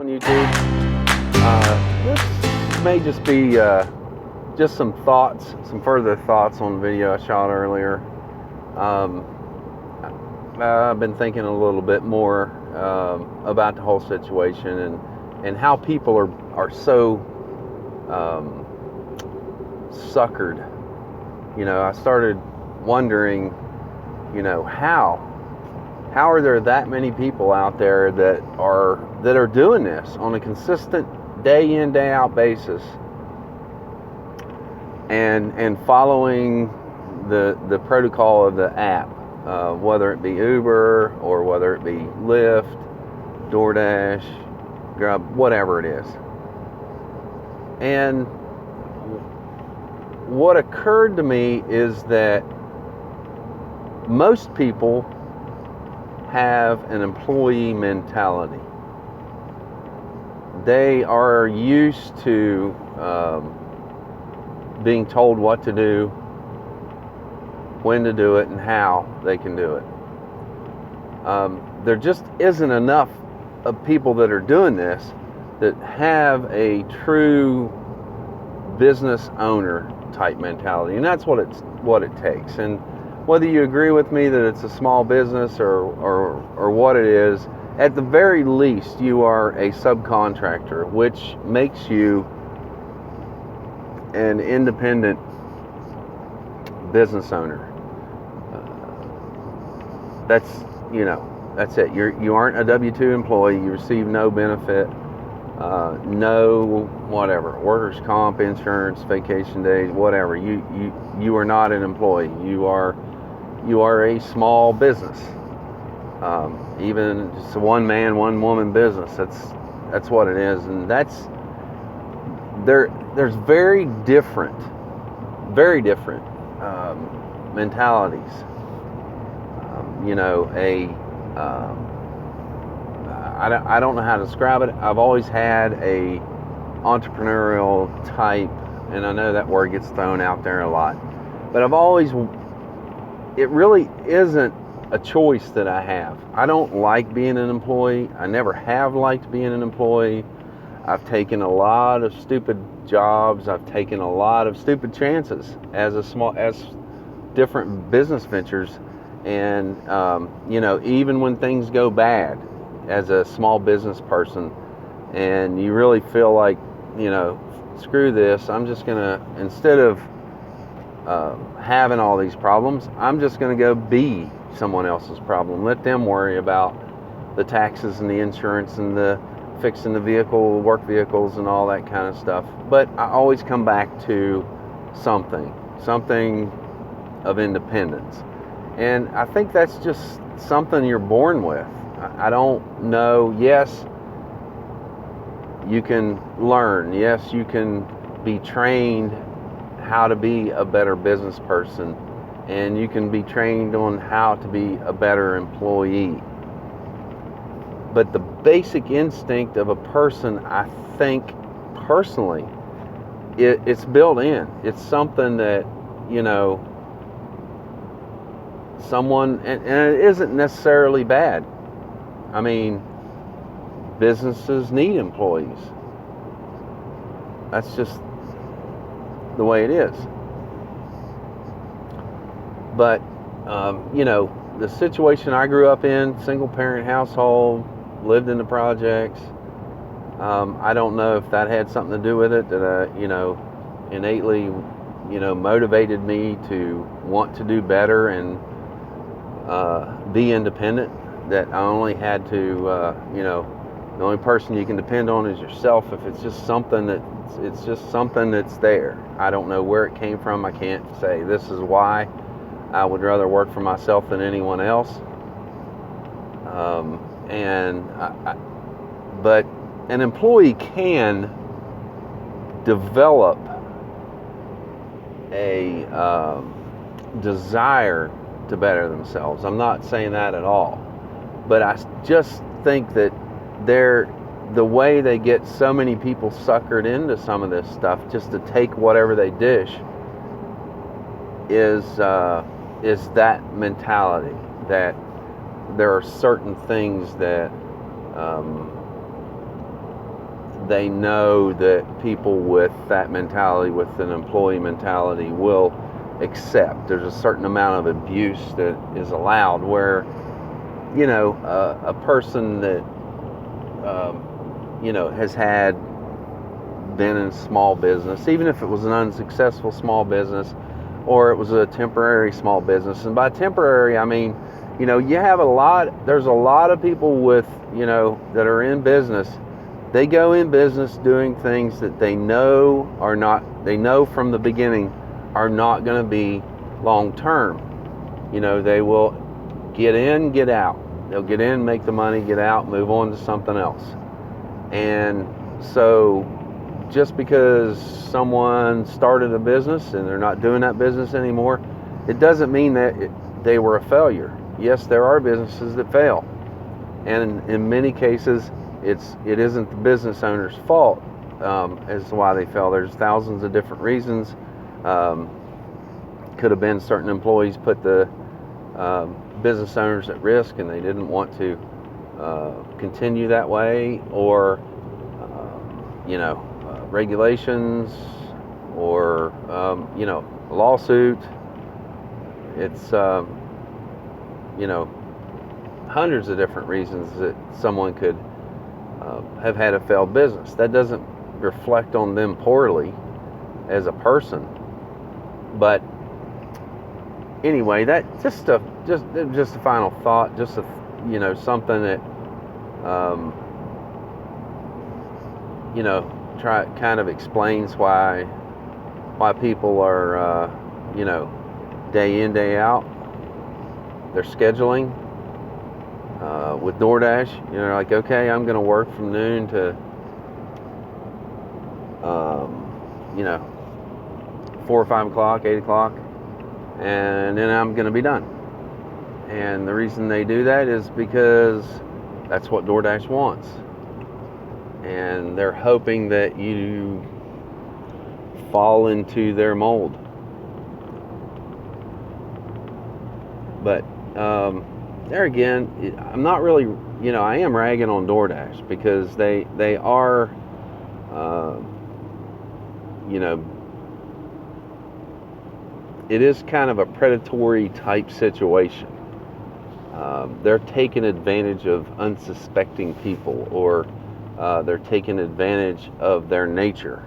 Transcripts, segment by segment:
on YouTube. This may just be just some thoughts, some further thoughts on the video I shot earlier. I've been thinking a little bit more about the whole situation and how people are so suckered. You know, I started wondering, you know, how are there that many people out there that are doing this on a consistent day in, day out basis and following the protocol of the app, whether it be Uber or whether it be Lyft, DoorDash, Grub, whatever it is. And what occurred to me is that most people have an employee mentality. They are used to being told what to do, when to do it, and how they can do it. There just isn't enough of people that are doing this that have a true business owner type mentality, and that's what it takes. And whether you agree with me that it's a small business or what it is, at the very least you are a subcontractor, which makes you an independent business owner. That's it. You aren't a W-2 employee. You receive no benefit, no whatever, workers' comp, insurance, vacation days, whatever. You are not an employee. You are a small business. Even just a one man, one woman business. That's what it is, and there's very different mentalities. I don't know how to describe it. I've always had a entrepreneurial type, and I know that word gets thrown out there a lot, but it really isn't a choice that I have. I don't like being an employee. I never have liked being an employee. I've taken a lot of stupid jobs. I've taken a lot of stupid chances as different business ventures. And, even when things go bad as a small business person and you really feel like, screw this, I'm just going to, instead of having all these problems, I'm just going to go be someone else's problem. Let them worry about the taxes and the insurance and the fixing the vehicle, work vehicles and all that kind of stuff. But I always come back to something of independence. And I think that's just something you're born with. I don't know. Yes, you can learn. Yes, you can be trained how to be a better business person, and you can be trained on how to be a better employee. But the basic instinct of a person, I think personally, it's built in. It's something that, someone, and it isn't necessarily bad. I mean, businesses need employees. That's just the way it is. But, the situation I grew up in, single parent household, lived in the projects, I don't know if that had something to do with it, that, innately, motivated me to want to do better and be independent, that I only had to, the only person you can depend on is yourself. If it's just something that's there. I don't know where it came from. I can't say this is why. I would rather work for myself than anyone else. But an employee can develop a desire to better themselves. I'm not saying that at all. But I just think that the way they get so many people suckered into some of this stuff just to take whatever they dish is that mentality that there are certain things that they know that people with that mentality, with an employee mentality, will accept. There's a certain amount of abuse that is allowed where, a person that, has been in small business, even if it was an unsuccessful small business or it was a temporary small business. And by temporary, I mean, there's a lot of people with, that are in business. They go in business doing things that they know from the beginning are not going to be long term. They will get in, get out. They'll get in, make the money, get out, move on to something else. And so just because someone started a business and they're not doing that business anymore, it doesn't mean that they were a failure. Yes, there are businesses that fail. And in many cases, it isn't the business owner's fault as to why they fail. There's thousands of different reasons. Could have been certain employees put the business owners at risk and they didn't want to continue that way, or regulations, or a lawsuit. It's hundreds of different reasons that someone could have had a failed business. That doesn't reflect on them poorly as a person. But anyway, that just a final thought, something that kind of explains why people are day in, day out. They're scheduling with DoorDash. Like, okay, I'm going to work from noon to 4 or 5 o'clock, 8 o'clock, and then I'm going to be done. And the reason they do that is because that's what DoorDash wants. And they're hoping that you fall into their mold. But there again, I'm not really, I am ragging on DoorDash because they are, it is kind of a predatory type situation. They're taking advantage of unsuspecting people, or they're taking advantage of their nature.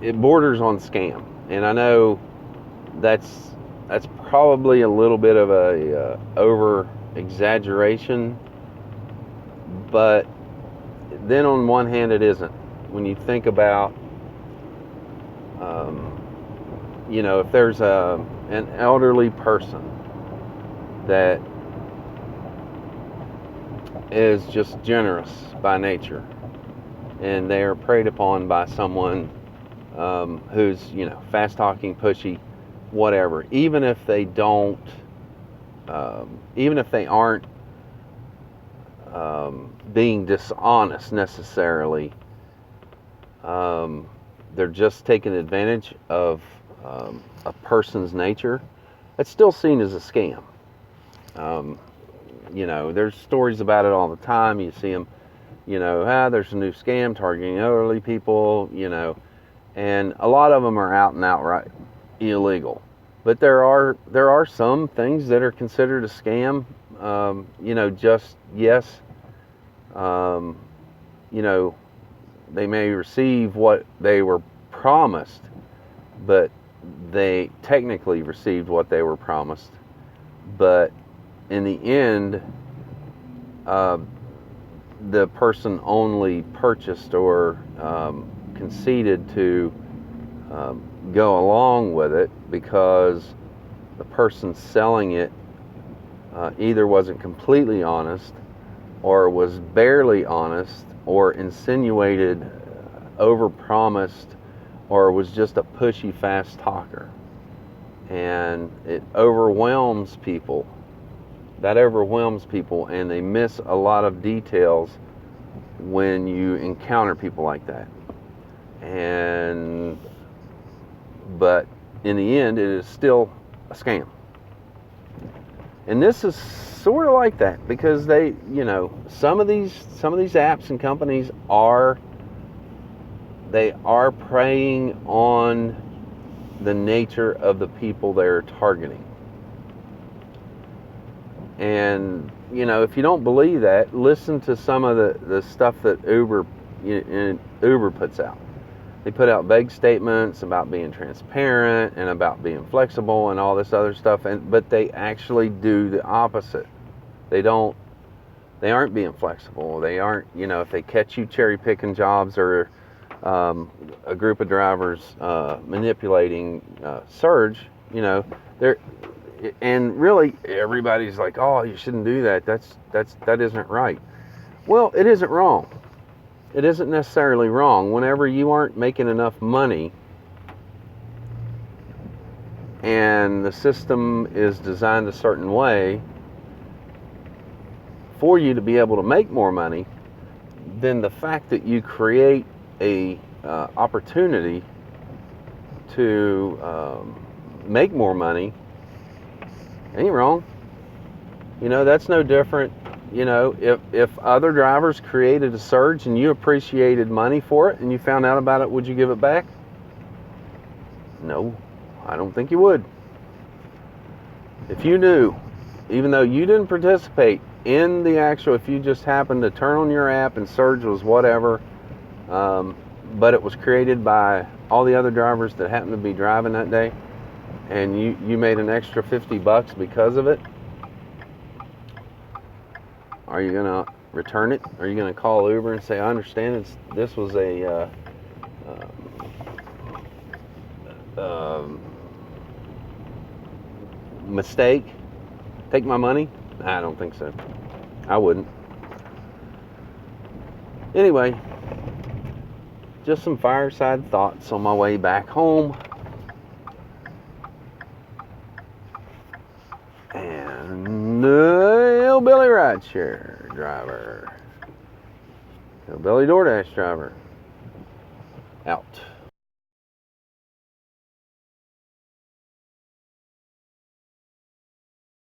It borders on scam, and I know that's probably a little bit of a over exaggeration, but then on one hand it isn't. When you think about if there's an elderly person that is just generous by nature, and they are preyed upon by someone who's fast talking, pushy, whatever. Even if they aren't being dishonest necessarily, they're just taking advantage of a person's nature. It's still seen as a scam. There's stories about it all the time. You see them, there's a new scam targeting elderly people, and a lot of them are out and outright illegal. But there are some things that are considered a scam. They may receive what they were promised, but they technically received what they were promised. But in the end, the person only purchased or conceded to go along with it because the person selling it either wasn't completely honest, or was barely honest, or insinuated, overpromised, or was just a pushy fast talker. And it overwhelms people. That overwhelms people, and they miss a lot of details when you encounter people like that. But in the end, it is still a scam. And this is sort of like that, because they, some of these apps and companies are preying on the nature of the people they're targeting. And if you don't believe that, listen to some of the stuff that Uber puts out. They put out vague statements about being transparent and about being flexible and all this other stuff, but they actually do the opposite. They aren't being flexible. They aren't, if they catch you cherry picking jobs, or a group of drivers manipulating surge, they're, and really everybody's like, oh, you shouldn't do that. That isn't right. Well, it isn't wrong. It isn't necessarily wrong. Whenever you aren't making enough money and the system is designed a certain way for you to be able to make more money, then the fact that you create a opportunity to make more money ain't wrong. That's no different. If other drivers created a surge and you appreciated money for it and you found out about it, would you give it back? No, I don't think you would. If you knew, even though you didn't participate in the actual, if you just happened to turn on your app and surge was whatever, but it was created by all the other drivers that happened to be driving that day, and you made an extra $50 because of it, are you going to return it? Are you going to call Uber and say, I understand this was a mistake, take my money? I don't think so. I wouldn't. Anyway, just some fireside thoughts on my way back home. And Hillbilly Rideshare driver, Hillbilly DoorDash driver, out.